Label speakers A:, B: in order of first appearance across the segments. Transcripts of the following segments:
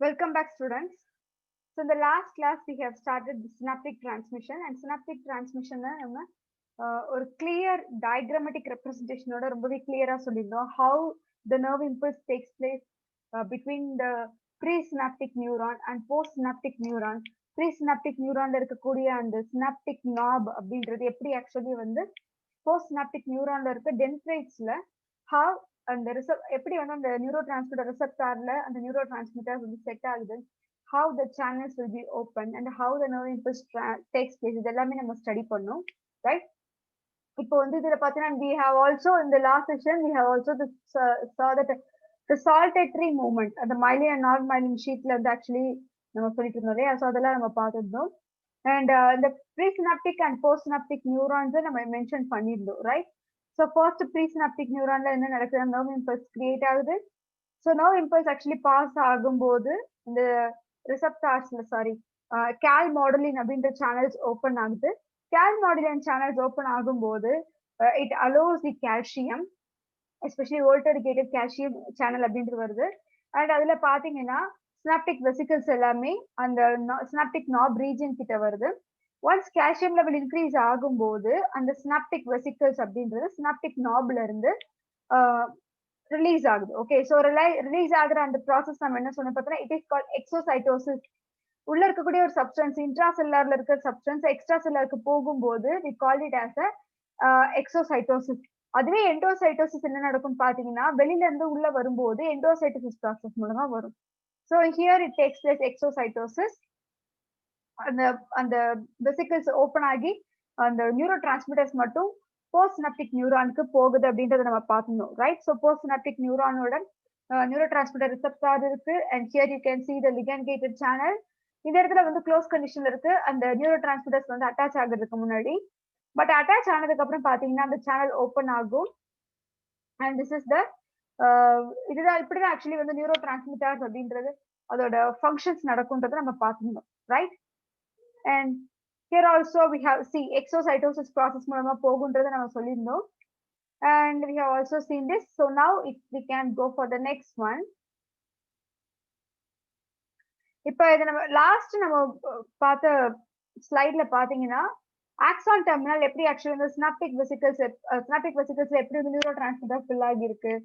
A: Welcome back, students. So, in the last class, we have started the synaptic transmission, and synaptic transmission or clear diagrammatic representation order very clear how the nerve impulse takes place between the presynaptic neuron and postsynaptic neuron. Presynaptic neuron இருக்கக்கூடிய அந்த synaptic knob அப்படின்றது எப்படி actually வந்து postsynaptic neuronல இருக்க dendritesல how அந்த எப்படி வந்து அந்த நியூரோ டிரான்ஸ்மிட்டர் ரிசெப்டார்ல அந்த நியூரோ டிரான்ஸ்மிட்டர் வந்து செட் ஆகுது, how the channels will be open and how the nerve impulse takes place, இது எல்லாமே நம்ம ஸ்டடி பண்ணோம், ரைட்? இப்போ வந்து இதுல பாத்தீங்கன்னா we have also in the last session we have also saw that the saltatory movement அந்த myelin and non-myelin sheathல வந்து actually நம்ம சொல்லிட்டு இருந்தோம் இல்லையா, ஸோ அதெல்லாம் நம்ம பார்த்துருந்தோம். அண்ட் இந்த ப்ரீசினாப்டிக் அண்ட் போஸ்ட்சினாப்டிக் நியூரான்ஸ் நம்ம மென்ஷன் பண்ணியிருந்தோம், ரைட்? ஸோ ஃபர்ஸ்ட் ப்ரீசினாப்டிக் நியூரான்ல என்ன நடக்குது, நர்வ் இம்பல்ஸ் கிரியேட் ஆகுது. So nerve impulse actually pass ஆகும்போது இந்த ரிசப்டார்ஸ்ல கேல் மாடுலின் அப்படின்ற சேனல்ஸ் ஓப்பன் ஆகுது. கேல் மாடுலின் சேனல்ஸ் ஓப்பன் ஆகும்போது it allows the calcium, especially voltage gated calcium channel அப்படின்றது வருது. அண்ட் அதுல பாத்தீங்கன்னா சினாப்டிக் வெசிகல்ஸ் எல்லாமே அந்த சினாப்டிக் நாப் ரீஜன் கிட்ட வருது. ஒன்ஸ் கால்சியம் லெவல் இன்க்ரீஸ் ஆகும்போது அந்த சினாப்டிக் வெசிகல்ஸ் அப்படின்றது சினாப்டிக் நாப்ல இருந்து ரிலீஸ் ஆகுது. ஓகே, ஸோ ரிலீஸ் ஆகுற அந்த ப்ராசஸ் நம்ம என்ன சொன்ன பார்த்தோம்னா இட் இஸ் கால்ட் எக்ஸோசைட்டோசிஸ். உள்ள இருக்கக்கூடிய ஒரு சப்ஸ்டன்ஸ் இன்ட்ரா செல்லார்ல இருக்கிற சப்ஸ்டன்ஸ் எக்ஸ்ட்ரா செல்லாருக்கு போகும்போது we call it as a exocytosis. அதுவே எண்டோசைட்டோசிஸ் என்ன நடக்கும்னு பாத்தீங்கன்னா வெளியில இருந்து உள்ள வரும்போது எண்டோசைட்டோசிஸ் ப்ராசஸ் மூலமா வரும். So here it takes place exocytosis. அந்த அந்த வெசிகல்ஸ் ஓப்பன் ஆகி அந்த நியூரோ டிரான்ஸ்மிட்டர்ஸ் மட்டும் போஸ்ட்சினாப்டிக் நியூரானுக்கு போகுது அப்படின்றத நம்ம பார்த்துருந்தோம், ரைட்? ஸோ போஸ்ட்சினாப்டிக் நியூரானோட நியூரோ டிரான்ஸ்மிட்டர் ரிசெப்டார் இருக்கு and here you can see the ligand gated channel. இந்த இடத்துல வந்து க்ளோஸ் கண்டிஷன்ல இருக்கு அந்த நியூரோ டிரான்ஸ்மிட்டர்ஸ் வந்து அட்டாச் ஆகுறதுக்கு முன்னாடி. பட் அட்டாச் ஆனதுக்கு அப்புறம் பாத்தீங்கன்னா அந்த சேனல் ஓப்பன் ஆகும். அண்ட் திஸ் இஸ் த இதுதான் இப்படிதான் ஆக்சுவலி வந்து நியூரோ டிரான்ஸ்மிட்டர்ஸ் அப்படின்றது அதோட ஃபங்க்ஷன்ஸ் நடக்கும்ன்றதை நம்ம பார்த்துருந்தோம், right? And here also we have see exocytosis process மூலமா போகுன்றதை நம்ம சொல்லியிருந்தோம். and we have also seen this. So now if we can go for the next one. இப்போ இது நம்ம லாஸ்ட் நம்ம பார்த்த ஸ்லைட்ல பாத்தீங்கன்னா ஆக்சான் டெர்மினல் எப்படி ஆக்சுவலி வந்து சினாப்டிக் வெசிகல்ஸ் எப்படி வந்து நியூரோ டிரான்ஸ்மிட்டர் ஃபில் ஆகி இருக்கு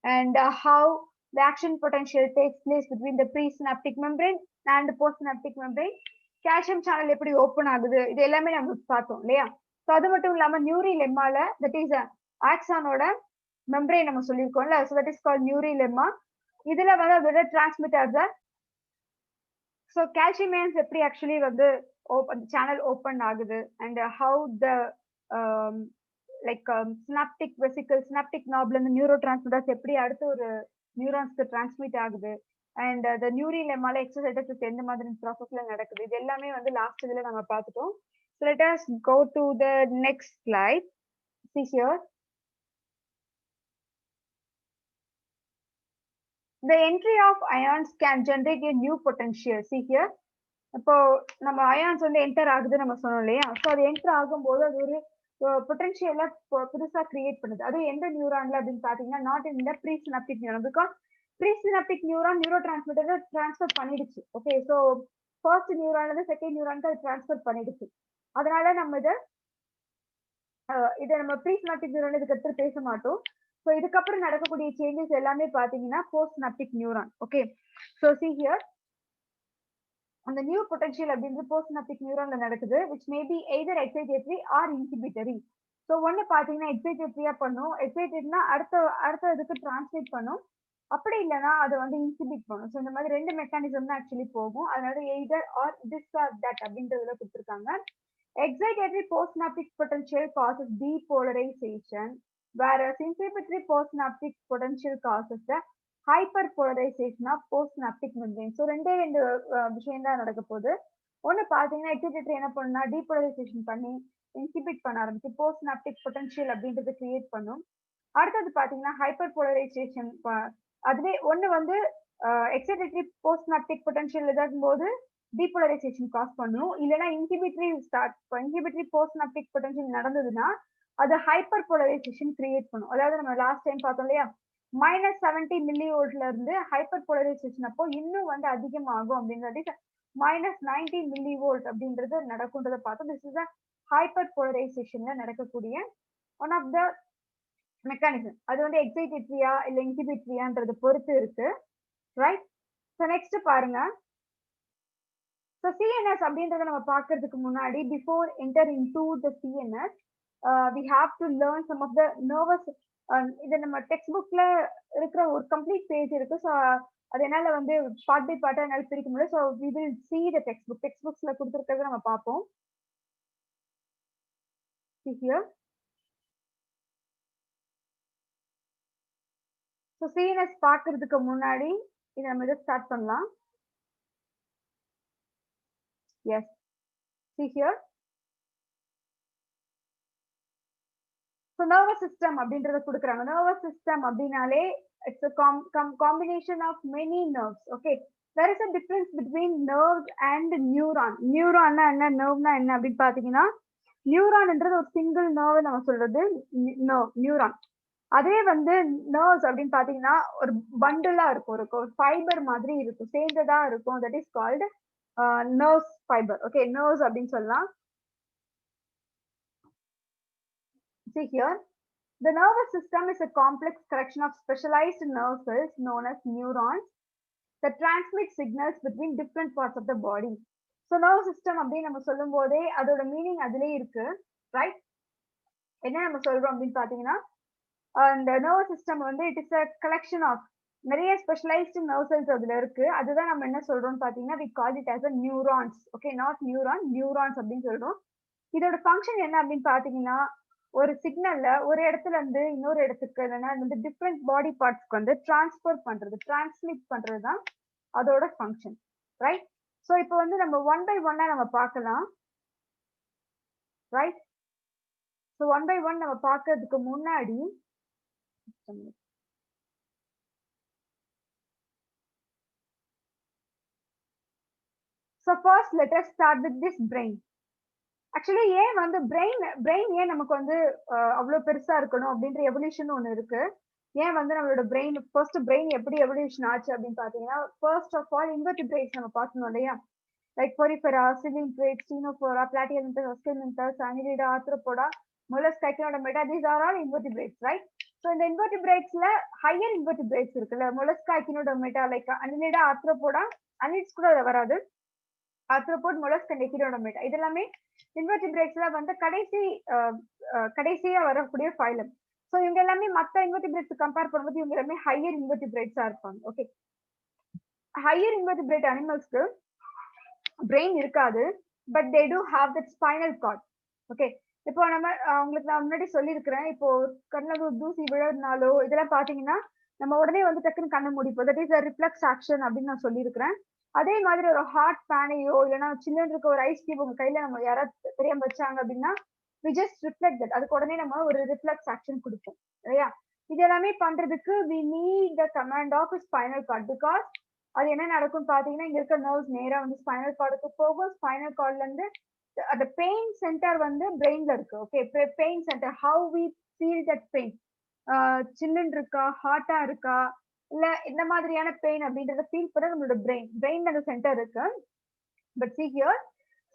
A: and how the action potential takes place between the pre synaptic membrane and post synaptic membrane, calcium channel எப்படி ஓப்பன் ஆகுது, இது எல்லாமே நம்ம பார்த்தோம் இல்லையா? ஸோ அது மட்டும் இல்லாம நியூரி லெம்மால தட் இஸ் ஆக்சானோட மெம்பரேன் நம்ம சொல்லியிருக்கோம்ல, so that is call neurilemma. இதுல வந்து அதோட டிரான்ஸ்மிட்டர்ஸ் ஸோ கால்சியம் ஐயன்ஸ் எப்படி ஆக்சுவலி வந்து சேனல் ஓப்பன் ஆகுது and how the like synaptic vesicle synaptic நாப்ல இருந்து நியூரோ டிரான்ஸ்மிட்டர்ஸ் எப்படி அடுத்து ஒரு நியூரான்ஸ்க்கு டிரான்ஸ்மிட் ஆகுது அண்ட் த நியூரி லெம்மால எக்ஸோசைட்டோசிஸ் எந்த மாதிரி ப்ராசஸ்ல நடக்குது, இது எல்லாமே வந்து லாஸ்ட் இதுல நம்ம பார்த்துட்டோம். So let us go to the next slide. See here. The entry of ions can generate a new potential. See here. இப்போ நம்ம அயான்ஸ் வந்து என்டர் ஆகுது நம்ம சொன்னோம் இல்லையா? ஸோ அது என்டர் ஆகும்போது அது ஒரு பொட்டன்ஷியலா புதுசா கிரியேட் பண்ணுது. அது எந்த நியூரான்ல அப்படின்னு பாத்தீங்கன்னா not in the presynaptic neuron, because presynaptic neuron neurotransmitter transfer பண்ணிடுச்சு. ஓகே, ஸோ ஃபர்ஸ்ட் நியூரான்ல இருந்து செகண்ட் நியூரானுக்கு அது டிரான்ஸ்ஃபர் பண்ணிடுச்சு. அதனால நம்ம இதை நம்ம ப்ரீசினாப்டிக் நியூரான் இதுக்கு எடுத்து பேச மாட்டோம். ஸோ இதுக்கப்புறம் நடக்கக்கூடிய சேஞ்சஸ் எல்லாமே பாத்தீங்கன்னா post synaptic neuron. Okay, so see here அந்த நியூ பொட்டன்ஷியல் அப்படின்றது போஸ்ட்சினாப்டிக் நியூரான்ல நடக்குது, which may be either excitatory or inhibitory. So ஒன்னு பாத்தீங்கன்னா எக்ஸைட்டேட்டரியா பண்ணும், எக்ஸைட்டட்னா அடுத்த இதுக்கு டிரான்ஸ்லேட் பண்ணும், அப்படி இல்லைன்னா அதை வந்து இன்ஹிபிட் பண்ணும். ஸோ இந்த மாதிரி ரெண்டு மெக்கானிசம் தான் ஆக்சுவலி போகும். அதனால either or this or that அப்படின்றதுல கொடுத்துருக்காங்க. Excitatory postsynaptic potential causes depolarization, whereas inhibitory postsynaptic potential causes the hyperpolarization of postsynaptic membrane. So ரெண்டு விஷயம் தான் நடக்க போகுது. ஒன்னு பாத்தீங்கன்னா எக்ஸைட்டேட்டரி என்ன பண்ணுன்னா டீபோலரைசேஷன் பண்ணி இன்ஹிபிட் பண்ண ஆரம்பிச்சு போஸ்ட்சினாப்டிக் பொட்டன்ஷியல் அப்படின்றது கிரியேட் பண்ணும். அடுத்தது பாத்தீங்கன்னா ஹைப்பர் போலரைசேஷன், அதுவே ஒன்னு வந்து எக்ஸைட்டேட்டரி போஸ்ட்சினாப்டிக் பொட்டன்ஷியல் இதாகும் போது டீபோலரைசேஷன் காஸ் பண்ணும், இல்லைன்னா இன்ஹிபிட்டரி போஸ்ட்சினாப்டிக் பொட்டன்ஷியல் நடந்ததுன்னா அது ஹைப்பர் போலரைசேஷன் கிரியேட் பண்ணும். அதாவது நம்ம லாஸ்ட் டைம் பார்த்தோம் இல்லையா, -70 மில்லிவோல்ட்ல இருந்து ஹைப்பர் போலரைசேஷன் அப்போ இன்னும் வந்து அதிகமாகும் அப்படின்றது -90 மில்லிவோல்ட் அப்படின்றது நடக்கும்ன்றதை பார்த்தோம். திஸ் இஸ் ஹைப்பர் போலரைசேஷன்ல நடக்கக்கூடிய ஒன் ஆஃப் த மெக்கானிசம். அது வந்து எக்ஸைட்டேட்டரியா இல்ல இன்ஹிபிட்டரியான்றதை பொறுத்து இருக்கு. ரைட். ஸோ நெக்ஸ்ட் பாருங்க. ஸோ சிஎன்எஸ் அப்படின்றத நம்ம பார்க்கறதுக்கு முன்னாடி before enter into the CNS we have to learn some of the nervous. இது நம்ம டெக்ஸ்ட் புக்ல இருக்கிற ஒரு கம்ப்ளீட் பேஜ் இருக்கு. ஸோ அது என்னால வந்து பார்ட் பை பார்ட்டா என்னால பிரிக்க முடியும். So we will see the textbook. டெக்ஸ்ட் புக்ஸ்ல கொடுத்துருக்கிறத நம்ம பார்ப்போம். ஹியர். ஸோ சிஎன்எஸ் பார்க்கறதுக்கு முன்னாடி இதை நம்ம இதை ஸ்டார்ட் பண்ணலாம். S. See here. So nervous system அப்படின்றத கொடுக்குறாங்க. nervous system அப்படினாலே it's a combination of many nerves. Okay. There is a difference between nerves and neuron. Neuron என்ன, nerve னா என்ன அப்படின்னு பாத்தீங்கன்னா, நியூரான்ன்றது ஒரு சிங்கிள் நர்வ் நம்ம சொல்றது நியூரான். அதே வந்து நர்வ்ஸ் அப்படின்னு பாத்தீங்கன்னா ஒரு பண்டிலா இருக்கும், ஒரு ஃபைபர் மாதிரி இருக்கும், சேர்ந்ததா இருக்கும். That is called nerves fiber. Okay, nerves அப்படின்னு சொல்லலாம். See here, the nervous system is a complex collection of specialized nerve cells known as neurons that transmit signals between different parts of the body. So nervous system அப்படின்னு நம்ம சொல்லும் போதே அதோட meaning அதுலயே இருக்கு. Right. என்ன நம்ம சொல்றோம் அப்படின்னு பாத்தீங்கன்னா, அந்த nervous system வந்து it is a collection of நிறைய ஸ்பெஷலைஸ்டு நர்வ் செல்ஸ் அதுல இருக்கு. அதுதான் நம்ம என்ன சொல்றோம்னு பாத்தீங்கன்னா we call it as a neurons. Okay, not neuron, neurons அப்படின்னு சொல்றோம். இதோட ஃபங்க்ஷன் என்ன அப்படின்னு பாத்தீங்கன்னா, ஒரு சிக்னல்ல ஒரு இடத்துல இருந்து இன்னொரு இடத்துக்கு இல்லைன்னா வந்து டிஃப்ரெண்ட் பாடி பார்ட்ஸ்க்கு வந்து டிரான்ஸ்ஃபர் பண்றது, டிரான்ஸ்மிட் பண்றது தான் அதோட ஃபங்க்ஷன். ரைட். ஸோ இப்போ வந்து நம்ம ஒன் பை ஒன்னா நம்ம பார்க்கலாம். Right. So one by one நம்ம பார்க்கறதுக்கு முன்னாடி so first let us start with this brain. Actually ஏன் வந்து பிரெயின் ஏன் நமக்கு வந்து அவ்வளவு பெருசா இருக்கணும் அப்படின்ற எவல்யூஷன் ஒண்ணு இருக்கு. ஏன் வந்து நம்மளோட ஃபர்ஸ்ட் பிரெயின் எப்படி எவல்யூஷன் ஆச்சு அப்படின்னு பாத்தீங்கன்னா, ஃபர்ஸ்ட் ஆஃப் ஆல் இன்வெர்டிபிரேட்ஸ் நம்ம பார்த்தோம் இல்லையா, like Porifera, coelenterate, Ctenophora, Platyhelminthes, Aschelminthes, Annelida, Arthropoda, Mollusca, Echinodermata, these are all invertebrates. Right. So இந்த இன்வெர்டிபிரேட்ஸ்ல ஹையர் இன்வெர்டிபிரேட்ஸ் இருக்குல்ல, Mollusca, Echinodermata, like Annelida, Arthropoda, annelids கூட வராது, ஆர்த்ரோபோட், மொலஸ்க் அண்ட் எக்கினோடெர்மேட்டா, இது எல்லாமே இன்வெர்டிபிரேட்ஸ்ல வந்து கடைசியா வரக்கூடிய ஃபைலம். ஸோ இவங்க எல்லாமே மற்ற இன்வெர்டிபிரேட்ஸ் கம்பேர் பண்ணும்போது இவங்க எல்லாமே ஹையர் இன்வெர்டிபிரேட்ஸா இருப்பாங்க. ஓகே. ஹையர் இன்வெர்டிபிரேட் அனிமல்ஸ்க்கு பிரெயின் இருக்காது, but they to have that spinal card. Okay. இப்போ நம்ம உங்களுக்கு நான் முன்னாடி சொல்லியிருக்கிறேன், இப்போ கண்ணில் தூசி விழுறதுனாலோ இதெல்லாம் பாத்தீங்கன்னா நம்ம உடனே வந்து டக்குன்னு கண்ணை முடிப்போம். தட் இஸ் ரிஃப்ளெக்ஸ் ஆக்ஷன் அப்படின்னு நான் சொல்லியிருக்கிறேன். அதே மாதிரி ஒரு ஹாட் பேனையோ இல்லைன்னா சில்லுன்னு இருக்க ஒரு ஐஸ் கியூப் உங்க கையில நம்ம யாராவது தெரியாம வச்சாங்க அப்படின்னா we just reflect that. அதுக்கு உடனே நம்ம ஒரு ரிஃப்ளெக்ஸ் ஆக்ஷன் கொடுப்போம் இல்லையா. இது எல்லாமே பண்றதுக்கு we need the command of spinal cord, because அது என்ன நடக்கும் பாத்தீங்கன்னா, இங்க இருக்க நர்வ்ஸ் நேரா வந்து ஸ்பைனல் கார்டுக்கு போகும். ஸ்பைனல் கார்ட்ல இருந்து அந்த பெயின் சென்டர் வந்து பிரெயின்ல இருக்கு. Okay. Pain centre, how we feel that pain, சில்லுன்னு இருக்கா, ஹாட்டா இருக்கா, இல்ல இந்த மாதிரியான பெயின் அப்படின்றத ஃபீல் பண்ண நம்மளோட பிரெயின் அந்த சென்டர் இருக்கு. பட் see here,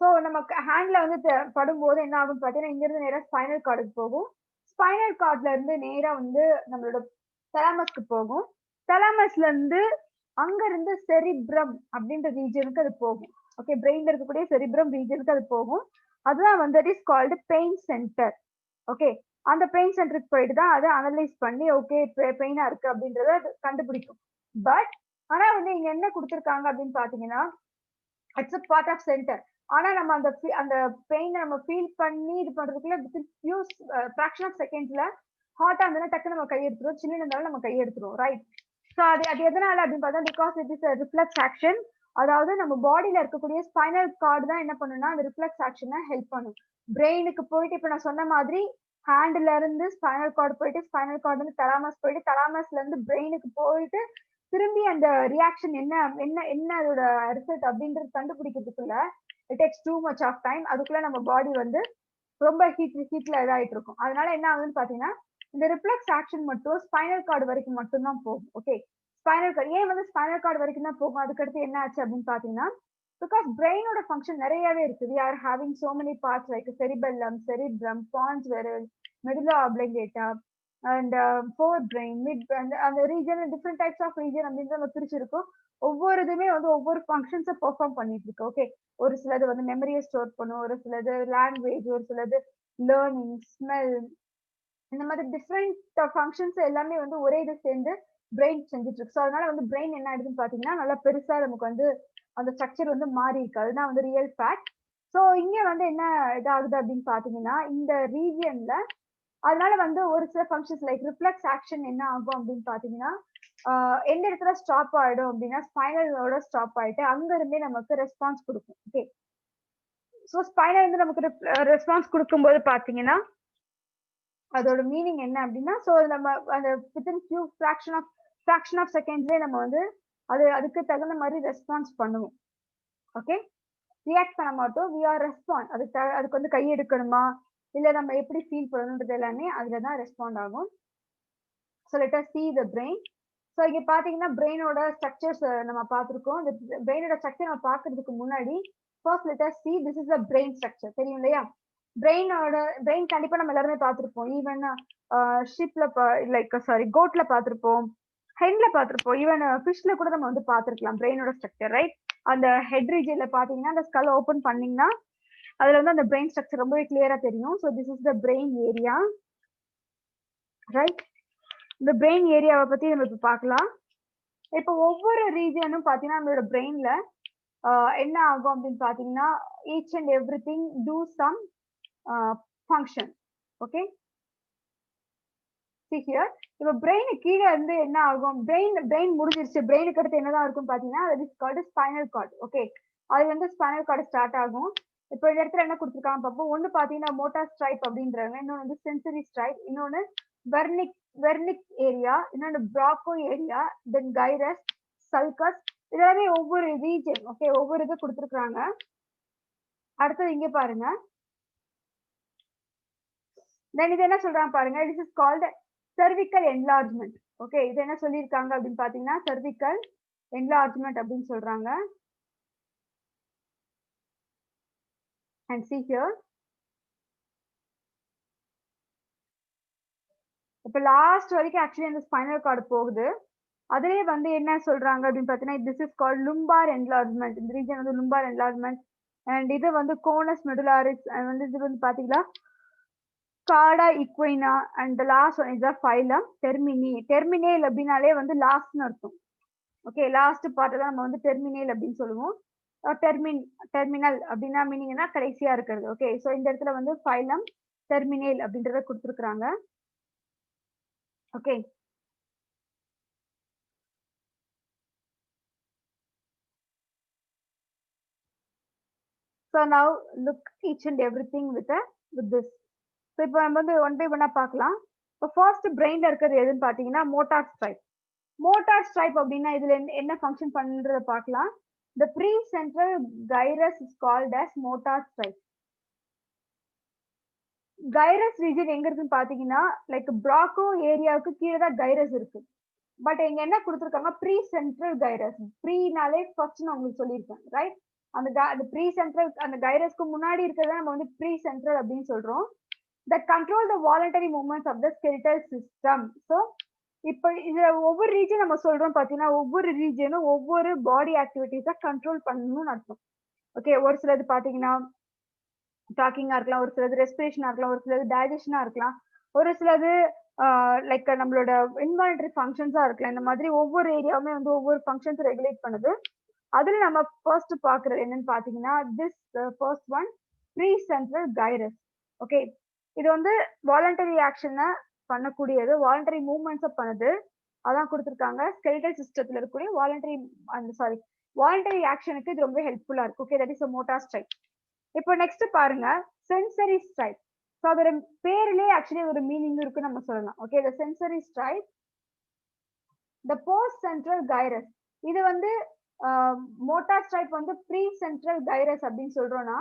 A: ஸோ நமக்கு ஹேண்ட்ல வந்து படும்போது என்ன ஆகும் பாத்தீங்கன்னா, இங்க இருந்து நேரா ஸ்பைனல் கார்டுக்கு போகும். ஸ்பைனல் கார்ட்ல இருந்து நேரா வந்து நம்மளோட தலாமஸ்க்கு போகும். தலாமஸ்ல இருந்து அங்க இருந்து செரிப்ரம் அப்படின்ற ரீஜனுக்கு அது போகும். ஓகே. பிரெயின்ல இருக்கக்கூடிய செரிப்ரம் ரீஜனுக்கு அது போகும். அதுதான் வந்து it is called pain centre. Okay. அந்த பெயின் சென்டருக்கு போயிட்டு தான் அதை அனலைஸ் பண்ணி ஓகே பெயினா இருக்கு அப்படின்றத கண்டுபிடிக்கும். பட் ஆனா வந்து இங்க என்ன கொடுத்துருக்காங்க அப்படின்னு பாத்தீங்கன்னா, it's a part of center. ஆனா நம்ம அந்த பெயினை நம்ம ஃபீல் பண்ணி இது பண்றதுக்குள்ள ஃபியூ ஃபிராக்ஷன் ஆஃப் செகண்ட்ஸ்ல ஹாட்டா இருந்தாலும் டக்கு நம்ம கை எடுத்துருவோம், சின்ன இருந்தாலும் நம்ம கை எடுத்துருவோம். ரைட். ஸோ அது எதனால அப்படின்னு பார்த்தா, because it is reflex action. அதாவது நம்ம பாடியில இருக்கக்கூடிய ஸ்பைனல் கார்டு தான் என்ன பண்ணுன்னா அந்த ரிஃப்ளெக்ஸ் ஆக்ஷனை ஹெல்ப் பண்ணும். பிரெயினுக்கு போயிட்டு இப்ப நான் சொன்ன மாதிரி ஹேண்ட்ல இருந்து ஸ்பைனல் கார்டு போயிட்டு, ஸ்பைனல் கார்டு இருந்து தலாமஸ் போயிட்டு, தலாமஸ்ல இருந்து பிரெயினுக்கு போயிட்டு திரும்பி அந்த ரியாக்ஷன் என்ன அதோட ரிசல்ட் அப்படின்றது கண்டுபிடிக்கிறதுக்குள்ள it takes too much of time. அதுக்குள்ள நம்ம பாடி வந்து ரொம்ப ஹீட்ல இதாயிட்டு இருக்கும். அதனால என்ன ஆகுதுன்னு பாத்தீங்கன்னா, இந்த ரிஃப்ளெக்ஸ் ஆக்ஷன் மட்டும் ஸ்பைனல் கார்டு வரைக்கும் மட்டும் தான் போகும். ஓகே, ஸ்பைனல் கார்டு ஏன் வந்து ஸ்பைனல் கார்டு வரைக்கும் தான் போகும், அதுக்கடுத்து என்ன ஆச்சு அப்படின்னு பாத்தீங்கன்னா, பிகாஸ் பிரெயினோட ஃபங்க்ஷன் நிறையவே இருக்கு. we are having so many parts like cerebellum, cerebrum, pons viral, medulla oblongata and forebrain, mid அந்த region, different types of region அப்படின்னு நம்ம பிரிச்சிருக்கோம். ஒவ்வொரு இதுமே வந்து ஒவ்வொரு ஃபங்க்ஷன்ஸை பெர்ஃபார்ம் பண்ணிட்டு இருக்கு. ஓகே, ஒரு சிலது வந்து மெமரியை ஸ்டோர் பண்ணும், ஒரு சிலது லாங்குவேஜ், ஒரு சிலது லேர்னிங், ஸ்மெல், இந்த மாதிரி டிஃப்ரெண்ட் ஃபங்க்ஷன்ஸ் எல்லாமே வந்து ஒரே இது சேர்ந்து பிரெயின் செஞ்சுட்டு இருக்கு. ஸோ அதனால வந்து பிரெயின் என்ன ஆயிடுதுன்னு பாத்தீங்கன்னா நல்லா பெருசா நமக்கு வந்து அந்த ஸ்ட்ரக்சர் வந்து மாறி இருக்கு. அதுதான் வந்து ரியல் ஃபேக்ட். ஸோ இங்க வந்து என்ன இதாகுது அப்படின்னு பாத்தீங்கன்னா, இந்த ரீஜியன்ல அதனால வந்து ஒரு சில ஃபங்க்ஷன்ஸ் லைக் ரிஃப்ளெக்ஸ் ஆக்ஷன் என்ன ஆகும் அப்படின்னு பாத்தீங்கன்னா, எந்த இடத்துல ஸ்டாப் ஆயிடும் அப்படின்னா ஸ்பைனலோட ஸ்டாப் ஆயிட்டு அங்க இருந்தே நமக்கு ரெஸ்பான்ஸ் கொடுக்கும். ஓகே, ஸோ ஸ்பைனல் வந்து நமக்கு ரெஸ்பான்ஸ் கொடுக்கும்போது பாத்தீங்கன்னா அதோட மீனிங் என்ன அப்படின்னா, ஸோ நம்ம அந்த வித்தின் ஃபியூ ஃபிராக்ஷன் ஆஃப் செகண்ட்ஸ்லேயே நம்ம வந்து அதுக்கு தகுந்த மாதிரி ரெஸ்பான்ஸ் பண்ணுவோம். ஓகே, ரியாக்ட் பண்ண மாட்டோம், வி ஆர் ரெஸ்பாண்ட். அதுக்கு வந்து கை எடுக்கணுமா இல்ல நம்ம எப்படி ஃபீல் பண்ணணுன்றது எல்லாமே அதுல தான் ரெஸ்பாண்ட் ஆகும். So let us see the brain. So இங்க பாத்தீங்கன்னா பிரெயினோட ஸ்ட்ரக்சர்ஸ் நம்ம பார்த்திருக்கோம். இந்த பிரெயினோட ஸ்ட்ரக்சர் நம்ம பார்க்கறதுக்கு முன்னாடி first let us see this is the brain structure. தெரியும் இல்லையா? பிரெயின் கண்டிப்பா நம்ம எல்லாருமே பார்த்திருப்போம். ஈவன் ஷிப்ல லைக் கோட்ல பார்த்திருப்போம், ஹென்ல பார்த்திருப்போம், ஈவன் ஃபிஷ்ல கூட நம்ம வந்து பார்த்திருக்கலாம் பிரெயினோட ஸ்ட்ரக்சர், ரைட்? அந்த ஹெட் ரீஜன்ல பாத்தீங்கன்னா அந்த ஸ்கல் ஓபன் பண்ணீங்கன்னா அதுல வந்து அந்த பிரெயின் ஸ்ட்ரக்சர் ரொம்பவே கிளியரா தெரியும். So this is the brain area, right? இந்த பிரெயின் ஏரியாவை பத்தி நம்ம இப்ப பார்க்கலாம். இப்போ ஒவ்வொரு ரீஜனும் பாத்தீங்கன்னா நம்மளோட பிரெயின்ல என்ன ஆகும் அப்படின்னு பாத்தீங்கன்னா each and everything do some function. Okay, see here, இப்போ பிரெயின் கீழே இருந்து என்ன ஆகும், பிரெயின் முடிஞ்சிருச்சு, பிரெயினுக்கு அடுத்து என்னதான் இருக்கும் பாத்தீங்கன்னா அது is called spinal cord. Okay, அது வந்து ஸ்பைனல் கார்டு ஸ்டார்ட் ஆகும். இப்போ இந்த இடத்துல என்ன கொடுத்துருக்காங்க பார்ப்போம். ஒன்னு பாத்தீங்கன்னா மோட்டார் ஸ்ட்ரைப் அப்படின்றாங்க, இன்னொன்று வந்து சென்சரி ஸ்ட்ரைப், இன்னொன்னு வெர்னிக் ஏரியா, இன்னொன்று பிராக்கோ ஏரியா, தென் கைரஸ், சல்கஸ், இதெல்லாமே ஒவ்வொரு ரீஜன். ஓகே, ஒவ்வொரு இது கொடுத்துருக்காங்க. அடுத்தது இங்க பாருங்க, தென் இது என்ன சொல்றாங்க பாருங்க, this is called cervical enlargement. Okay, இது என்ன சொல்லியிருக்காங்க அப்படின்னு பாத்தீங்கன்னா cervical enlargement அப்படின்னு சொல்றாங்க. and see here, இப்ப லாஸ்ட் வரைக்கும் ஆக்சுவலி இந்த ஸ்பைனல் கார்டு போகுது. அதுலயே வந்து என்ன சொல்றாங்க அப்படின்னு பாத்தீங்கன்னா திஸ் இஸ் கால்ட் லும்பார் என்லார்ஜ்மெண்ட். இந்த ரீஜன் வந்து லும்பார் என்லார்ஜ்மெண்ட். அண்ட் இது வந்து கோனஸ் மெடுலாரிஸ், வந்து இது வந்து பாத்தீங்கன்னா cauda equina. And the last one is the filum terminale அப்படின்னாலே வந்து லாஸ்ட்னு அர்த்தம். ஓகே, லாஸ்ட் பார்ட் தான் நம்ம வந்து டெர்மினேல் அப்படின்னு சொல்லுவோம். டெர்மினல் அப்படின்னா மீனிங் என்ன, கடைசியா இருக்கிறது. ஓகே, ஸோ இந்த இடத்துல வந்து ஃபைலம் டெர்மினேல் அப்படின்றத கொடுத்துருக்காங்க. Okay, so now look each and everything with this. So இப்போ நம்ம வந்து ஒன் பை ஒன்னா பார்க்கலாம். இப்போ ஃபர்ஸ்ட் பிரெயின்ல இருக்கிறது எதுன்னு பாத்தீங்கன்னா மோட்டார் ஸ்ட்ரைப். மோட்டார் ஸ்ட்ரைப் அப்படின்னா இதுல என்ன ஃபங்க்ஷன் பண்றத பார்க்கலாம். The precentral gyrus is called as motor stripe. கைரஸ் region எங்க இருக்குன்னு பாத்தீங்கன்னா லைக் பிராக்கோ ஏரியாவுக்கு கீழே தான் கைரஸ் இருக்கு. பட் இங்க என்ன கொடுத்துருக்காங்க, ப்ரீ சென்ட்ரல் கைரஸ். ப்ரீனாலே ஃபர்ஸ்ட் நான் உங்களுக்கு சொல்லியிருக்கேன், ரைட்? அந்த ப்ரீ சென்ட்ரல், அந்த கைரஸ்க்கு முன்னாடி இருக்கிறத நம்ம வந்து ப்ரீ சென்ட்ரல் அப்படின்னு சொல்றோம். that control the voluntary movements of the skeletal system. So இப்போ இதுல ஒவ்வொரு ரீஜன் நம்ம சொல்றோம் பாத்தீங்கன்னா ஒவ்வொரு ரீஜனும் ஒவ்வொரு பாடி ஆக்டிவிட்டிஸை கண்ட்ரோல் பண்ணணும்னு அர்த்தம். ஓகே, ஒரு சிலது பாத்தீங்கன்னா டாக்கிங்கா இருக்கலாம், ஒரு சிலது ரெஸ்பிரேஷனா இருக்கலாம், ஒரு சிலது டைஜஷனா இருக்கலாம், ஒரு சிலது லைக் நம்மளோட இன்வாலண்டரி ஃபங்க்ஷன்ஸா இருக்கலாம். இந்த மாதிரி ஒவ்வொரு ஏரியாவுமே வந்து ஒவ்வொரு ஃபங்க்ஷன்ஸ் ரெகுலேட் பண்ணுது. அதுல நம்ம ஃபர்ஸ்ட் பாக்குறது என்னன்னு பாத்தீங்கன்னா this first one pre central gyrus. Okay, இது வந்து வாலண்டரி ஆக்ஷனை பண்ணக்கூடியது, வாலண்டரி மூவ்மெண்ட்ஸை பண்ணுது. அதான் கொடுத்துருக்காங்க. ஸ்கெலிட்டல் சிஸ்டத்துல இருக்கக்கூடிய வாலண்டரி ஆக்ஷனுக்கு இது ரொம்ப ஹெல்ப்ஃபுல்லா இருக்கு. Okay, that is motor stripe. இப்போ நெக்ஸ்ட் பாருங்க சென்சரி ஸ்ட்ரைப். ஸோ அதோட பேர்லயே ஆக்சுவலி ஒரு மீனிங் இருக்கு நம்ம சொல்லலாம். Okay, the sensory stripe, the post central கைரஸ். இது வந்து மோட்டார் ஸ்ட்ரைப் வந்து ப்ரீ சென்ட்ரல் கைரஸ் அப்படின்னு சொல்றோம்னா,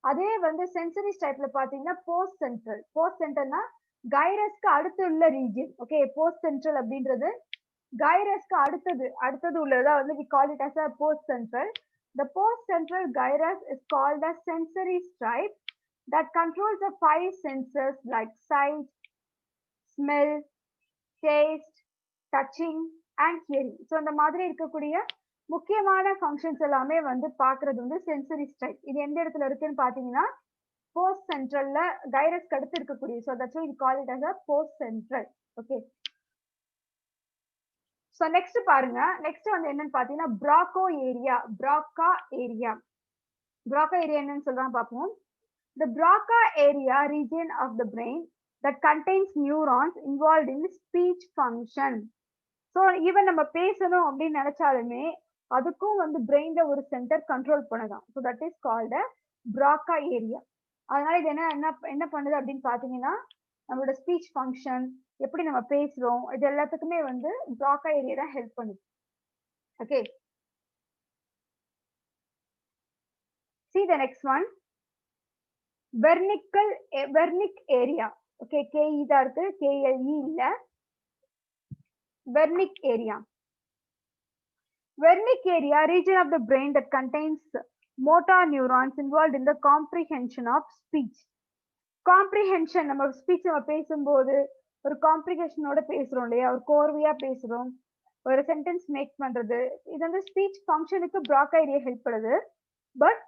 A: அதே வந்து சென்சரி ஸ்ட்ரைப்ல பாத்தீங்கன்னா போஸ்ட் சென்ட்ரல்னா கைரஸ்க்கு அடுத்து உள்ள ரீஜன். ஓகே, போஸ்ட் சென்ட்ரல் அப்படின்றது கைரஸ்க்கு அடுத்தது உள்ளதா வந்து we call it as a post central. The post central gyrus is called as sensory stripe that controls the 5 senses like sight, smell, taste, touching and hearing. So அந்த மாதிரி இருக்கக்கூடிய முக்கியமான functions எல்லாமே வந்து பார்க்கறது வந்து சென்சரி ஸ்ட்ரைப். இது எந்த இடத்துல இருக்குன்னு பார்த்தீங்கன்னா போஸ்ட் சென்ட்ரல்ல கைரஸ்க்கு அடுத்து இருக்கக்கூடிய. So that's why we call it as a post central. Okay, so next பாருங்க. நெக்ஸ்ட் வந்து என்னன்னு பார்த்தீங்கன்னா ப்ராக்கா ஏரியா என்னன்னு சொல்றாங்க பார்ப்போம். The Broca area region of the brain that contains neurons involved in speech function. So even நம்ம பேசணும் அப்படின்னு நினைச்சாலுமே அதுக்கும் வந்து பிரெயின்ல ஒரு சென்டர் கண்ட்ரோல் பண்ணதான். So that is called Broca area. அதனால இது என்ன பண்ணுது அப்படின்னு பாத்தீங்கன்னா நம்மளோட ஸ்பீச் ஃபங்க்ஷன், எப்படி நம்ம பேசுறோம், இது எல்லாத்துக்குமே வந்து ப்ராக்கா ஏரியா தான் ஹெல்ப் பண்ணுது. Okay, see the next one, Wernicke area. Okay, K E தான் இருக்கு, கேஎல்இ இல்ல. Wernicke area region of the brain that contains motor neurons involved in the comprehension of speech. Comprehension, நம்ம ஸ்பீச் நம்ம பேசும்போது ஒரு காம்ப்ரிஹென்ஷனோட பேசுறோம் இல்லையா, ஒரு கோர்வையா பேசுறோம், ஒரு சென்டென்ஸ் மேக் பண்றது, இது வந்து ஸ்பீச் ஃபங்க்ஷனுக்கு ப்ராக்கா ஏரியா ஹெல்ப் பண்ணுது. பட்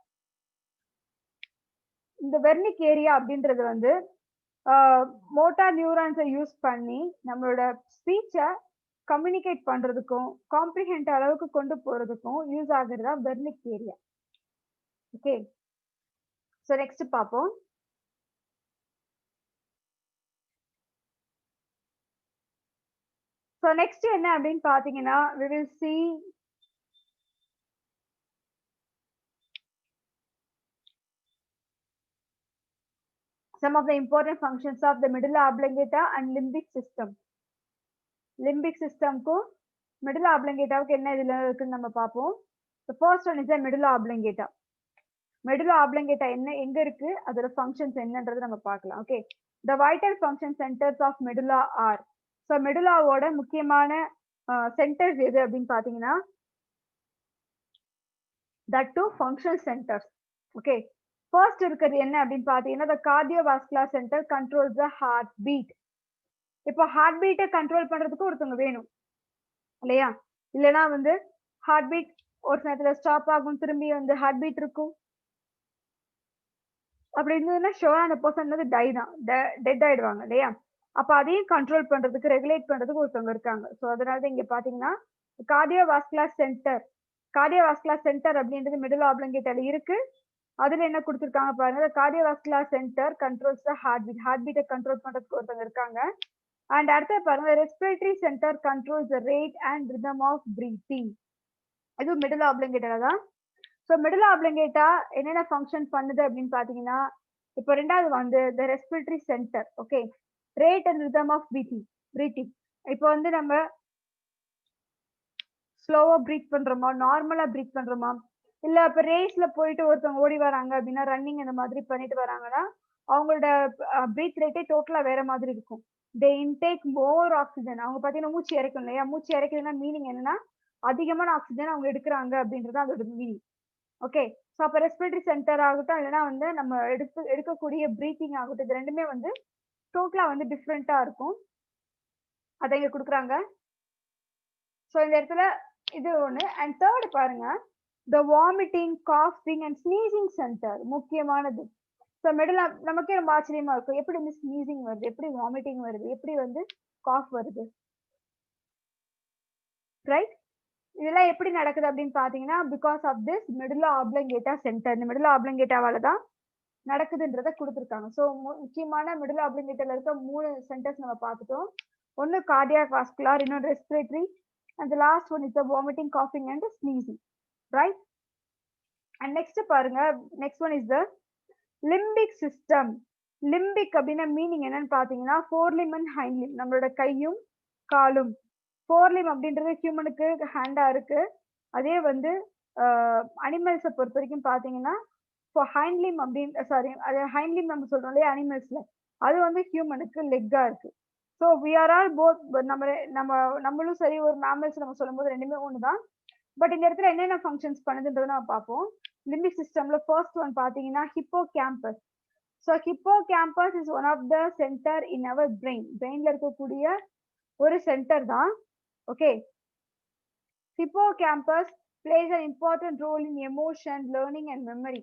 A: இந்த வெர்னிக் ஏரியா அப்படின்றது வந்து மோட்டார் நியூரான்ஸை யூஸ் பண்ணி நம்மளோட ஸ்பீச்சை கம்யூனிகேட் பண்றதுக்கும் காம்ப்ரிஹெண்ட் அளவுக்கு கொண்டு போறதுக்கும் யூஸ் ஆகுறதா Wernicke area. Okay, so next பார்ப்போம். ஸோ நெக்ஸ்ட் என்ன அப்படின்னு பாத்தீங்கன்னா we will see some of the important functions of the medulla oblongata and limbic system. Limbic சிஸ்டம்க்கும் மெடுலா ஆப்ளங்கேட்டாவுக்கு என்ன இதுல இருக்குன்னு நம்ம பார்ப்போம். The first one is the medulla oblongata. Medulla oblongata எங்க இருக்கு, அதோட ஃபங்க்ஷன்ஸ் என்னன்றது நம்ம பார்க்கலாம். Okay, the vital function centers of medulla are. So மெடுலாவோட முக்கியமான சென்டர்ஸ் எது அப்படின்னு பாத்தீங்கன்னா that two functional centers. Okay, first இருக்கிறது என்ன அப்படின்னு பாத்தீங்கன்னா the cardiovascular center controls the heartbeat. இப்போ ஹார்ட் பீட்டை கண்ட்ரோல் பண்றதுக்கு ஒருத்தவங்க வேணும் இல்லையா, இல்லைன்னா வந்து ஹார்ட் பீட் ஒரு நேரத்துல ஸ்டாப் ஆகும், திரும்பி வந்து ஹார்ட் பீட் இருக்கும். அப்படி இருந்ததுன்னா ஷோரா அந்த பர்சன் வந்து டெட் ஆயிடுவாங்க இல்லையா. அப்ப அதையும் கண்ட்ரோல் பண்றதுக்கு ரெகுலேட் பண்றதுக்கு ஒருத்தவங்க இருக்காங்க. ஸோ அதனால இங்க பாத்தீங்கன்னா கார்டியோவாஸ்குலர் சென்டர் அப்படின்றது மெடுலா ஆப்ளங்கேட்டால இருக்கு. அதுல என்ன கொடுத்துருக்காங்க பாருங்க, cardiovascular centre controls the heart பீட்டை கண்ட்ரோல் பண்றதுக்கு ஒருத்தவங்க இருக்காங்க. அண்ட் அடுத்த பாருங்க respiratory centre controls the rate and rhythm of breathing. இது மெடுலா ஆப்ளங்கேட்டா தான். ஸோ மெடுலா ஆப்ளங்கேட்டா என்னென்ன ஃபங்க்ஷன் பண்ணுது அப்படின்னு பாத்தீங்கன்னா இப்போ ரெண்டாவது வந்து the respiratory center. Okay, rate and rhythm of breathing. இப்போ வந்து நம்ம ஸ்லோவா பிரீத் பண்றோமா, நார்மலா பிரீத் பண்றோமா, இல்ல இப்ப ரேஸ்ல போயிட்டு ஒருத்தவங்க ஓடி வராங்க அப்படின்னா ரன்னிங் இந்த மாதிரி பண்ணிட்டு வராங்கன்னா அவங்களோட பிரீத் ரேட்டே டோட்டலா வேற மாதிரி இருக்கும். தே இன்டேக் மோர் ஆக்சிஜன். அவங்க பாத்தீங்கன்னா மூச்சு இறைக்கும் இல்லையா, மூச்சு இறைக்குதுன்னா மீனிங் என்னன்னா அதிகமான ஆக்சிஜன் அவங்க எடுக்கிறாங்க அப்படின்றது அதோட மீனிங். ஓகே, ஸோ அப்போ ரெஸ்பிரேட்டரி சென்டர் ஆகட்டும் இல்லைன்னா வந்து நம்ம எடுக்கக்கூடிய பிரீத்திங் ஆகட்டும், இது ரெண்டுமே வந்து டோட்டலா வந்து டிஃப்ரெண்டா இருக்கும். அதை இங்க கொடுக்குறாங்க. ஸோ இந்த இடத்துல இது ஒன்று. அண்ட் தேர்ட் பாருங்க, த வாமிட்டிங், காஃபிங் அண்ட் ஸ்னீசிங் சென்டர் முக்கியமானது. ஸோ மெடுலா நமக்கே ரொம்ப ஆச்சரியமா இருக்கும், எப்படி வந்து ஸ்னீசிங் வருது, எப்படி வாமிட்டிங் வருது, எப்படி வந்து காஃப் வருது, ரைட்? இதெல்லாம் எப்படி நடக்குது அப்படின்னு பாத்தீங்கன்னா because of this medulla oblongata center. இந்த மெடுலா ஆப்ளங்கேட்டாவால தான் நடக்குதுன்றத கொடுத்துருக்காங்க. ஸோ முக்கியமான மெடுலா ஆப்ளங்கேட்டால இருக்க 3 சென்டர்ஸ் நம்ம பார்த்துட்டோம். ஒன்னு கார்டியாக் வாஸ்குலர், இன்னொன்று respiratory, and the last one is the vomiting, coughing and sneezing, right? And next பாருங்க, next one is the limbic system. limbic அப்படின்னா மீனிங் என்னன்னு பாத்தீங்கன்னா forelimb and hindlimb, நம்மளோட கையும் காலும். forelimb அப்படின்றது ஹியூமனுக்கு ஹேண்டா இருக்கு. அதே வந்து அனிமல்ஸை பொறுத்த வரைக்கும் பாத்தீங்கன்னா ஹைண்ட்லிம் அப்படின்னு சாரி, அது ஹைண்ட்லிம் நம்ம சொல்றோம் இல்லையா அனிமல்ஸ்ல, அது வந்து ஹியூமனுக்கு லெக்கா இருக்கு. So we are all both. நம்மளும் சரி ஒரு மேமல்ஸ் நம்ம சொல்லும்போது ரெண்டுமே ஒண்ணுதான். பட் இந்த இடத்துல என்னென்ன ஃபங்க்ஷன்ஸ் பண்ணுதுன்றதை நம்ம பார்ப்போம். லிம்பிக் சிஸ்டம்ல ஃபர்ஸ்ட் ஒன் பாத்தீங்கன்னா hippocampus. So hippocampus is one of the centre in our brain. பிரெயின்ல இருக்கக்கூடிய ஒரு சென்டர் தான். Okay, hippocampus plays an important role in emotion, learning and memory.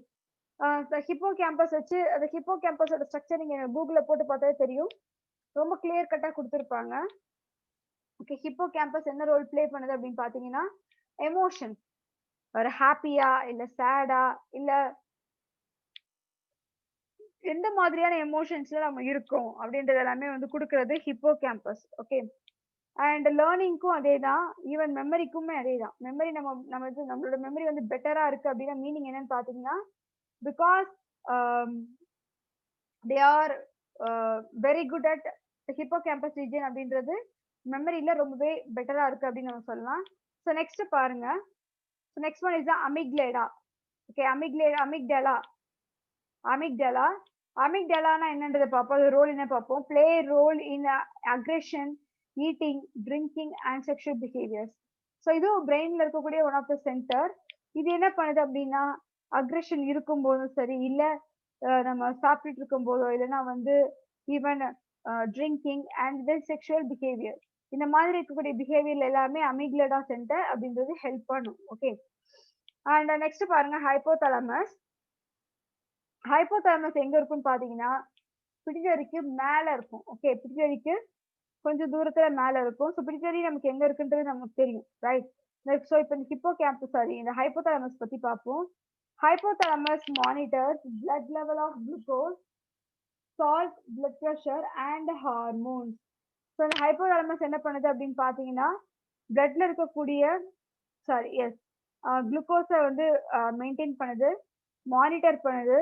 A: Hippocampus வச்சு அந்த hippo கேம்பஸோட structure நீங்க கூகுள்ல போட்டு பார்த்தாலே தெரியும். ரொம்ப கிளியர் கட்டா கொடுத்துருப்பாங்க. ஓகே, ஹிப்போ கேம்பஸ் என்ன ரோல் பிளே பண்ணுது அப்படின்னு பாத்தீங்கன்னா, எமோஷன், ஒரு ஹாப்பியா இல்ல சேடா இல்ல எந்த மாதிரியான எமோஷன்ஸ்ல நம்ம இருக்கோம் அப்படின்றது எல்லாமே வந்து கொடுக்கறது ஹிப்போ கேம்பஸ். ஓகே, அண்ட் லேர்னிங்க்கும் அதே தான், ஈவன் மெமரிக்குமே அதே தான். மெமரி நம்மளோட மெமரி வந்து பெட்டரா இருக்கு அப்படின்னா மீனிங் என்னன்னு பாத்தீங்கன்னா, because they are very good at hippocampus region அப்படின்றது மெமரியில ரொம்பவே பெட்டரா இருக்கு அப்படின்னு நம்ம சொல்லலாம். ஸோ நெக்ஸ்ட் பாருங்க. So next one is the amygdala. Okay, amygdala. அமிக்டலானா என்னன்றதை பார்ப்போம். அது ரோல் என்ன பார்ப்போம். Play role in aggression, eating, drinking and sexual behaviours. So இதுவும் பிரெயின்ல இருக்கக்கூடிய ஒன் ஆஃப் த சென்டர். இது என்ன பண்ணுது அப்படின்னா, அக்ரெஷன் இருக்கும் போதும் சரி, இல்ல நம்ம சாப்பிட்டுட்டு இருக்கும் போதோ, இல்லைன்னா வந்து even drinking and then sexual behaviour, இந்த மாதிரி இருக்கக்கூடிய பிஹேவியர் எல்லாமே அமிக்லேடா சென்டர் அப்படின்றது ஹெல்ப் பண்ணும். ஓகே, அண்ட் நெக்ஸ்ட் பாருங்க ஹைப்போதலமஸ். ஹைப்போதலமஸ் எங்க இருக்குன்னு பாத்தீங்கன்னா, பிடிச்சரிக்கு மேல இருக்கும். ஓகே, பிடிச்சரிக்கு கொஞ்சம் தூரத்துல மேல இருக்கும். ஸோ பிடிச்சரி நமக்கு எங்க இருக்குன்றது நமக்கு தெரியும், ரைட்? ஸோ இப்போ இந்த ஹிப்போ கேம்பஸ் சாரி இந்த ஹைப்போதலமஸ் பத்தி பார்ப்போம். Hypothalamus monitors blood level of glucose, salt, blood pressure and hormones. So இந்த ஹைப்போதலமஸ் என்ன பண்ணுது அப்படின்னு பாத்தீங்கன்னா, பிளட்ல இருக்கக்கூடிய குளுக்கோஸை வந்து மெயின்டைன் பண்ணுது, மானிட்டர் பண்ணுது,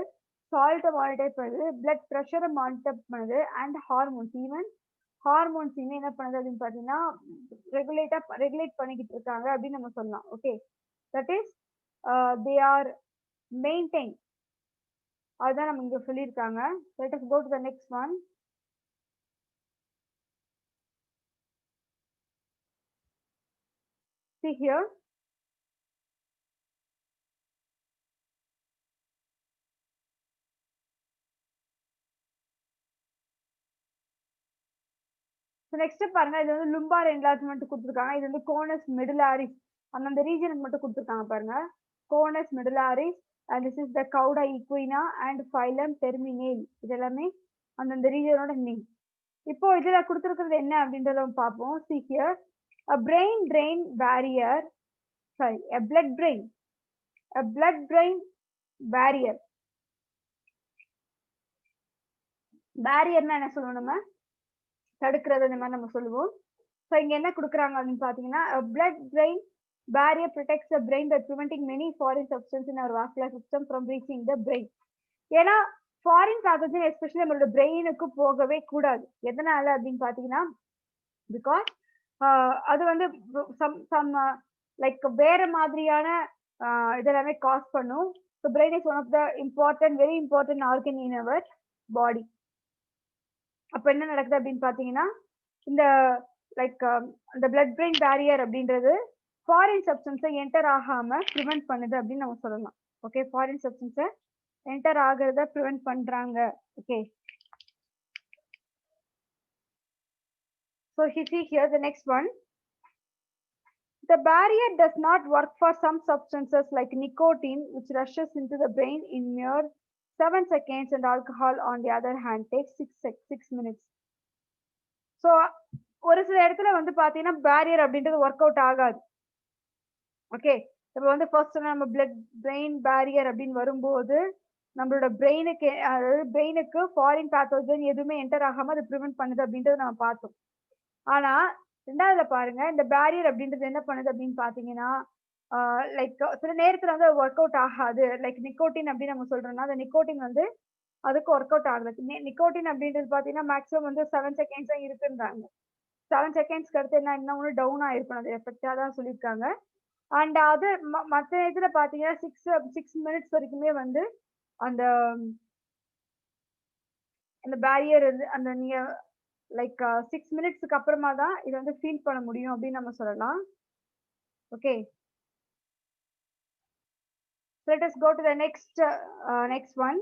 A: சால்ட்டை மானிட்டர் பண்ணுது, பிளட் ப்ரெஷரை மானிட்டர் பண்ணுது அண்ட் ஹார்மோன்ஸ், ஈவன் ஹார்மோன்ஸையுமே என்ன பண்ணுது அப்படின்னு பாத்தீங்கன்னா ரெகுலேட் பண்ணிக்கிட்டு இருக்காங்க அப்படின்னு நம்ம சொல்லலாம். Okay, that is they are maintain. அதுதான் நம்ம இங்க சொல்லியிருக்காங்க. Let us go to the next one. See here. Next பாருங்க, இது வந்து லும்பார் என்லார்ஜ்மெண்ட் கொடுத்துருக்காங்க. இது வந்து கோனஸ் மெடுலாரிஸ் அந்தந்த ரீஜனுக்கு மட்டும் கொடுத்துருக்காங்க பாருங்க. Conus medullaris and this is the cauda equina and filum terminale. இது எல்லாமே அந்தந்த ரீஜனோட நேம். இப்போ இதுல கொடுத்துருக்கிறது என்ன அப்படின்றத பார்ப்போம். See here, a brain barrier, sorry, a blood brain barrier. பேரியர்னா என்ன சொல்லுவோம், நம்ம தடுக்கிறது இந்த மாதிரி நம்ம சொல்லுவோம். ஸோ இங்க என்ன கொடுக்குறாங்க அப்படின்னு பாத்தீங்கன்னா, blood brain barrier protects the brain by preventing many foreign substances in our vascular system from reaching the brain. ஏன்னா ஃபாரின் பேத்தஜன் எஸ்பெஷலி நம்மளோட பிரெயினுக்கு போகவே கூடாது. எதனால அப்படின்னு பாத்தீங்கன்னா, பிகாஸ் அது வந்து சம் லைக் வேற மாதிரியான இதெல்லாமே காஸ் பண்ணும். So brain is one of the very important organ in our body. அப்ப என்ன நடக்குது அப்படின்னு பாத்தீங்கன்னா, இந்த லைக் அந்த பிளட் பிரெயின் பேரியர் அப்படின்றது ஃபாரின் சப்ஸ்டன்ஸை என்டர் ஆகாம ப்ரிவென்ட் பண்ணுது அப்படின்னு நம்ம சொல்லலாம். ஓகே, ஃபாரின் சப்ஸ்டன்ஸை என்டர் ஆகிறத ப்ரிவென்ட் பண்றாங்க. Okay, so see here the next one. The barrier does not work for some substances like nicotine, which rushes into the brain in mere 7 seconds, and alcohol on the other hand takes 6 minutes. So ஒரு சில இடத்துல வந்து பாத்தீங்கன்னா barrier அப்படின்றது work out ஆகாது. Okay, இப்போ வந்து first நம்ம பிளட் பிரெயின் பேரியர் அப்படின்னு வரும்போது நம்மளோட பிரெயினுக்கு ஃபாரின் பேத்தோஜன் எதுவுமே என்டர் ஆகாம அது ப்ரிவென்ட் பண்ணுது அப்படின்றத நம்ம பார்த்தோம். ஆனா ரெண்டாவதுல பாருங்க, இந்த பேரியர் அப்படின்றது என்ன பண்ணுது அப்படின்னு பாத்தீங்கன்னா, லைக் சில நேரத்துல வந்து ஒர்க் அவுட் ஆகாது. லைக் நிக்கோட்டின் அப்படின்னு நம்ம சொல்றோம்னா, அந்த நிக்கோட்டின் வந்து அதுக்கு ஒர்க் அவுட் ஆகுது. நிக்கோட்டின் அப்படின்றது பாத்தீங்கன்னா மேக்ஸிமம் வந்து 7 செகண்ட்ஸ் தான் இருக்குன்றாங்க. 7 செகண்ட்ஸ்க்கு அடுத்து என்ன இன்னும் டவுன் ஆயிருக்கும், அது எஃபெக்டா தான் சொல்லியிருக்காங்க. அண்ட் அது மற்ற இதுல பாத்தீங்கன்னா 6 மினிட்ஸ் வரைக்குமே வந்து அந்த இந்த பேரியர் அந்த நீங்க லைக் 6 மினிட்ஸ்க்கு அப்புறமா தான் இதை வந்து ஃபீல் பண்ண முடியும் அப்படின்னு நம்ம சொல்லலாம். Okay, let us go to the next one.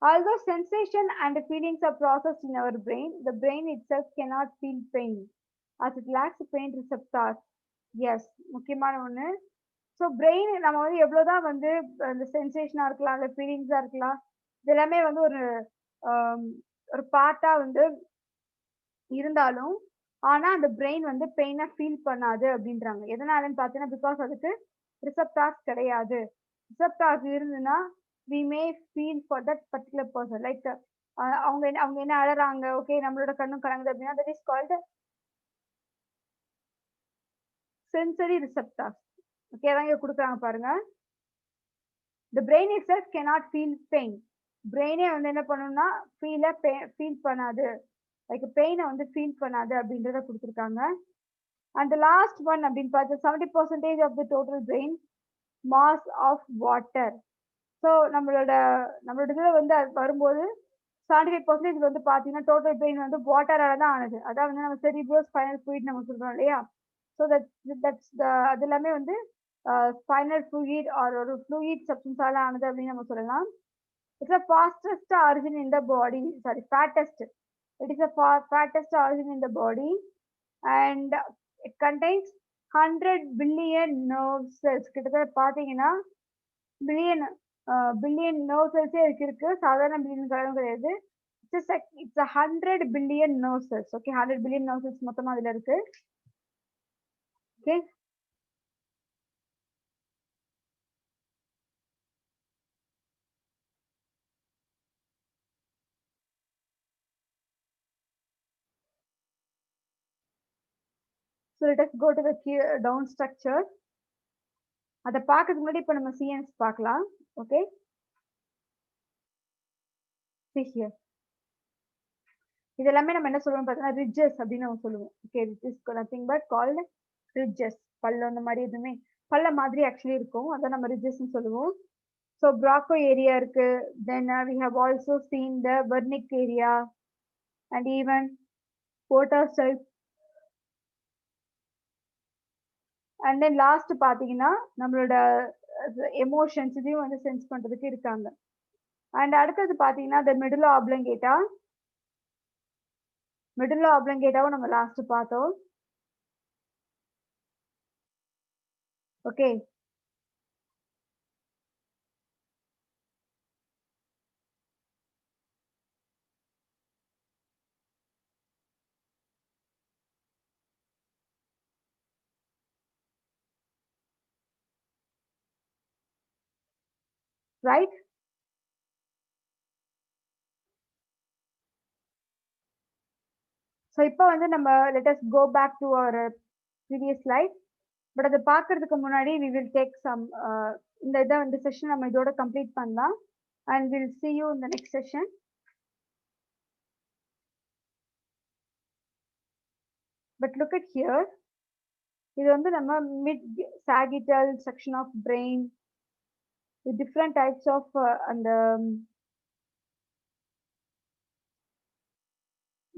A: Although sensation and feelings are processed in our brain, the brain itself cannot feel pain as it lacks pain receptors. Yes, முக்கியமான ஒண்ணு. ஸோ பிரெயின் நம்ம வந்து எவ்வளோதான் வந்து அந்த சென்சேஷனாக இருக்கலாம், அந்த ஃபீலிங்ஸாக இருக்கலாம், இது எல்லாமே வந்து ஒரு பார்ட்டாக வந்து இருந்தாலும், ஆனால் அந்த பிரெயின் வந்து பெயினை ஃபீல் பண்ணாது அப்படின்றாங்க. எதனாலன்னு பார்த்தீங்கன்னா, பிகாஸ் அதுக்கு ரிசப்டார்ஸ் கிடையாது. ரிசப்டார்ஸ் இருந்துன்னா we may feel for that particular person. Like அவங்க என்ன அழறாங்க, ஓகே நம்மளோட கண்ணும் கலங்குது அப்படின்னா, that is called sensory receptors. Okay, அதான் இங்க கொடுக்குறாங்க பாருங்க. The brain itself cannot feel pain. பிரெயினே வந்து என்ன பண்ணணும்னா ஃபீல் பண்ணாது, லைக் பெயினை வந்து ஃபீல் பண்ணாது அப்படின்றத கொடுத்துருக்காங்க. அண்ட் லாஸ்ட் ஒன் அப்படின்னு பார்த்து 70% of the total brain mass of water. So நம்மளோட இதில் வந்து அது வரும்போது 75% வந்து பார்த்தீங்கன்னா டோட்டல் பிரெயின் வந்து வாட்டரால தான் ஆனது. அதான் வந்து நம்ம செரிப்ரோ ஸ்பைனல் ஃப்ளூயிட் நம்ம சொல்றோம் இல்லையா. ஸோ தட்ஸ் அது எல்லாமே வந்து ஸ்பைனல் ஃப்ளூயிட் ஆர் ஒரு ஃப்ளூயிட் சப்ஸ்டன்ஸால ஆனது அப்படின்னு நம்ம சொல்லலாம். It's a fastest origin in the body, sorry fattest. It is a fattest origin in the body and it contains 100 billion nerve cells. கிட்டத்தட்ட பார்த்தீங்கன்னா பில்லியன் நர்வ் செல்ஸே இருக்கு. சாதாரண பில்லியன் கிடையாது. It's 100 billion nerve cells. Okay, 100 billion nerve cells மொத்தமா அதுல இருக்கு. Okay, so let us go to the down structure. அதை பார்க்கறதுக்கு முன்னாடி இப்ப நம்ம சிஎன்ஸ் பார்க்கலாம். ஓகே, இது எல்லாமே நம்ம என்ன சொல்லுவோம் பார்த்தீங்கன்னா ரிட்ஜஸ் அப்படின்னு நம்ம சொல்லுவோம். Okay, it is nothing but called ridges. பல்ல அந்த மாதிரி எதுவுமே பல்ல மாதிரி ஆக்சுவலி இருக்கும், அதான் நம்ம ரிட்ஜஸ்ன்னு சொல்லுவோம். ஸோ பிராக்கோ ஏரியா இருக்கு, then we have also seen the Wernicke area and even potter cells. And then last பார்த்தீங்கன்னா நம்மளோட எமோஷன்ஸ் இதையும் வந்து சென்ஸ் பண்றதுக்கு இருக்காங்க. அண்ட் அடுத்தது பார்த்தீங்கன்னா த மெடுலா ஆப்ளங்கேட்டாவும் நம்ம லாஸ்ட் பார்த்தோம். Okay, right. ஸோ இப்போ வந்து நம்ம let us go back to our previous slide. But அதை பார்க்கறதுக்கு முன்னாடி வி வில் டேக் சம் இந்த இதை வந்து செஷன் நம்ம இதோட கம்ப்ளீட் பண்ணலாம். And will see you in the next session. But look at here. இது வந்து நம்ம mid sagittal section of brain with different types of அந்த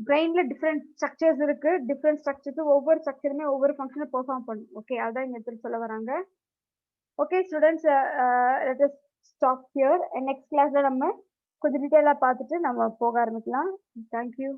A: பிரெயின்ல டிஃப்ரெண்ட் ஸ்ட்ரக்சர்ஸ் இருக்கு. டிஃப்ரெண்ட் ஸ்ட்ரக்சர்ஸ் ஒவ்வொரு ஸ்ட்ரக்சருமே ஒவ்வொரு ஃபங்க்ஷனை பெர்ஃபார்ம் பண்ணும். ஓகே, அதான் இங்க எடுத்து சொல்ல வராங்க. Okay students, let us stop here. Next கிளாஸ்ல நம்ம கொஞ்சம் டீட்டெயிலாக பார்த்துட்டு நம்ம போக ஆரம்பிக்கலாம். தேங்க்யூ.